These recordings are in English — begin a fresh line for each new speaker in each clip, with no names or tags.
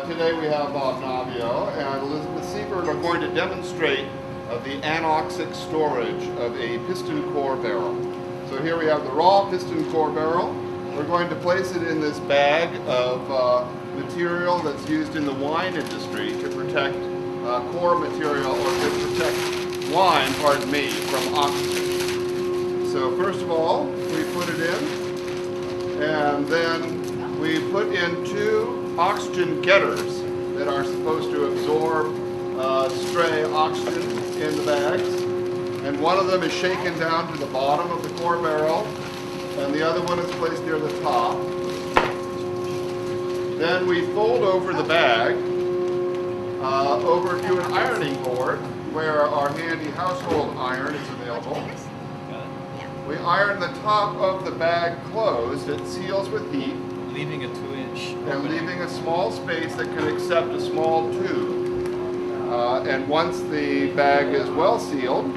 Today we have Bob Naviaux and Elizabeth Sibert are going to demonstrate the anoxic storage of a piston core barrel. So here we have the raw piston core barrel. We're going to place it in this bag of material that's used in the wine industry to protect core material, or to protect wine, pardon me, from oxygen. So first of all, we put it in, and then we put in 2 oxygen getters that are supposed to absorb stray oxygen in the bags. And one of them is shaken down to the bottom of the core barrel, and the other one is placed near the top. Then we fold over the bag over to an ironing board where our handy household iron is available. We iron the top of the bag closed. It seals with heat,
leaving a 2-inch
and leaving a small space that can accept a small tube. And once the bag is well sealed,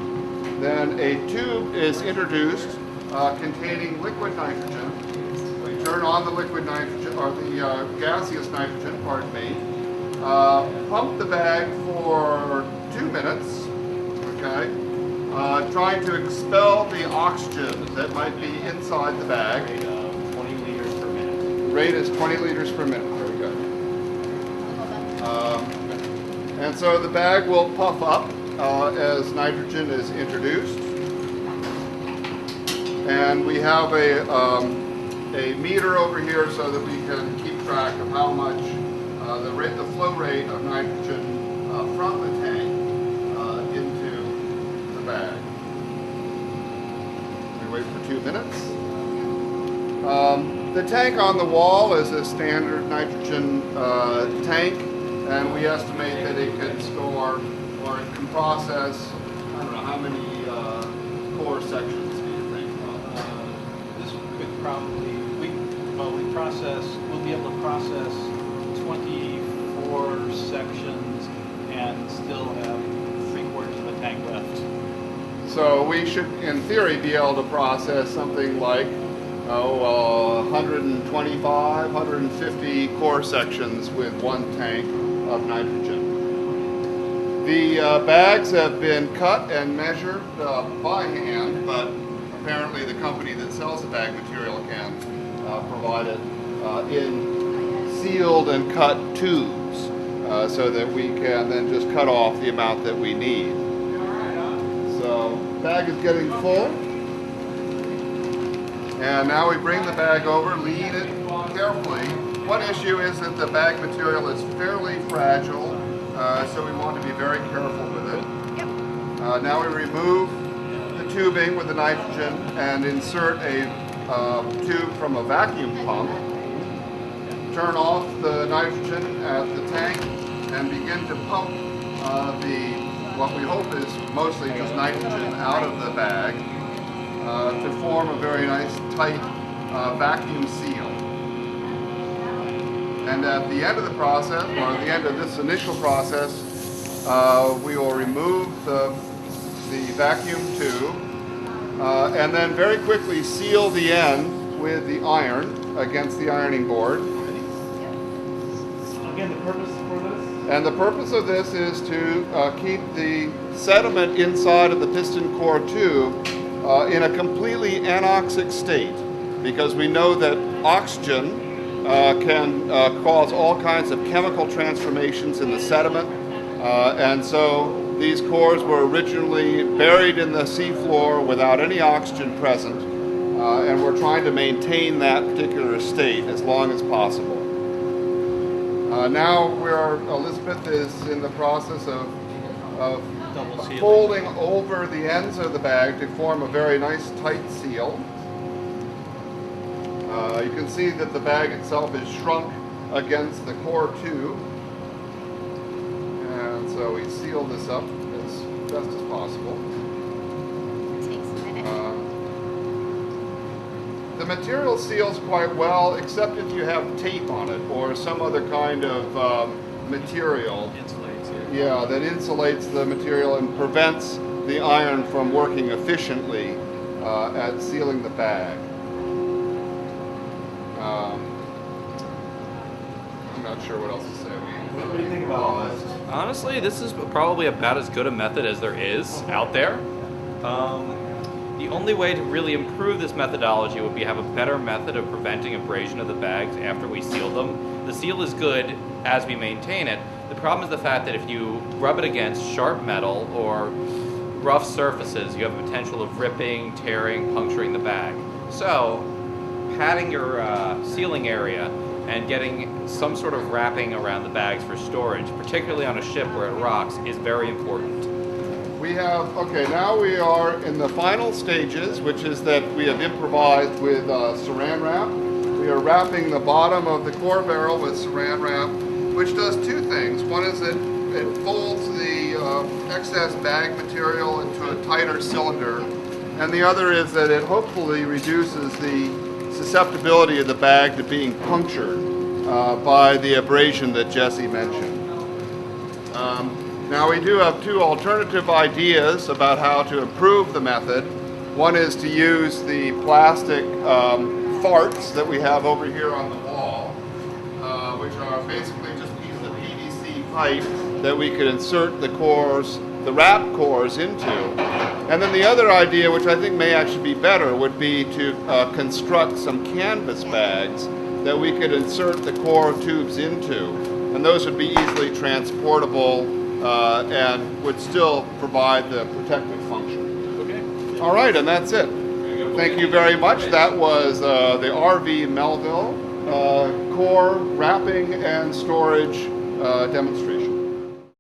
then a tube is introduced containing liquid nitrogen. We turn on the liquid nitrogen, or the gaseous nitrogen, pardon me. Pump the bag for 2 minutes, okay? Trying to expel the oxygen that might be inside the bag.
20 liters per minute.
The rate is 20 liters per minute. Very good. And so the bag will puff up as nitrogen is introduced. And we have a meter over here so that we can keep track of how much the flow rate of nitrogen from the tank into the bag. We wait for 2 minutes. The tank on the wall is a standard nitrogen tank, and we estimate that it can store, or it can process, I don't know, how many core sections do you think?
This could probably, we'll be able to process 24 sections and still have 3/4 of the tank left.
So we should, in theory, be able to process something like 125, 150 core sections with 1 tank of nitrogen. The bags have been cut and measured by hand, but apparently the company that sells the bag material can provide it in sealed and cut tubes so that we can then just cut off the amount that we need. So the bag is getting full, and now we bring the bag over, lead it carefully. One issue is that the bag material is fairly fragile, so we want to be very careful with it. Now we remove the tubing with the nitrogen and insert a tube from a vacuum pump. Turn off the nitrogen at the tank and begin to pump what we hope is mostly just nitrogen out of the bag to form a very nice tight vacuum seal. And at the end of the process, or at the end of this initial process, we will remove the vacuum tube and then very quickly seal the end with the iron against the ironing board.
Again, the purpose for this?
And the purpose of this is to keep the sediment inside of the piston core tube in a completely anoxic state, because we know that oxygen can cause all kinds of chemical transformations in the sediment, and so these cores were originally buried in the seafloor without any oxygen present, and we're trying to maintain that particular state as long as possible. Now Elizabeth is in the process of folding over the ends of the bag to form a very nice tight seal. You can see that the bag itself is shrunk against the core tube, and so we seal this up as best as possible.
Takes a minute.
The material seals quite well, except if you have tape on it or some other kind of material.
Insulates,
Yeah, that insulates the material and prevents the iron from working efficiently at sealing the bag. I'm not sure what else to say.
What do you think about all this?
Honestly, this is probably about as good a method as there is out there. The only way to really improve this methodology would be have a better method of preventing abrasion of the bags after we seal them. The seal is good as we maintain it. The problem is the fact that if you rub it against sharp metal or rough surfaces, you have a potential of ripping, tearing, puncturing the bag. So, padding your sealing area and getting some sort of wrapping around the bags for storage, particularly on a ship where it rocks, is very important.
We have, okay, now we are in the final stages, which is that we have improvised with saran wrap. We are wrapping the bottom of the core barrel with saran wrap, which does two things. One is that it folds the excess bag material into a tighter cylinder, and the other is that it hopefully reduces the susceptibility of the bag to being punctured by the abrasion that Jesse mentioned. Now we do have two alternative ideas about how to improve the method. One is to use the plastic farts that we have over here on the wall, which are basically just pieces of PVC pipe that we could insert the cores, the wrap cores into. And then the other idea, which I think may actually be better, would be to construct some canvas bags that we could insert the core tubes into. And those would be easily transportable and would still provide the protective function.
Okay.
All right, and that's it. Thank you very much. That was the RV Melville core wrapping and storage demonstration.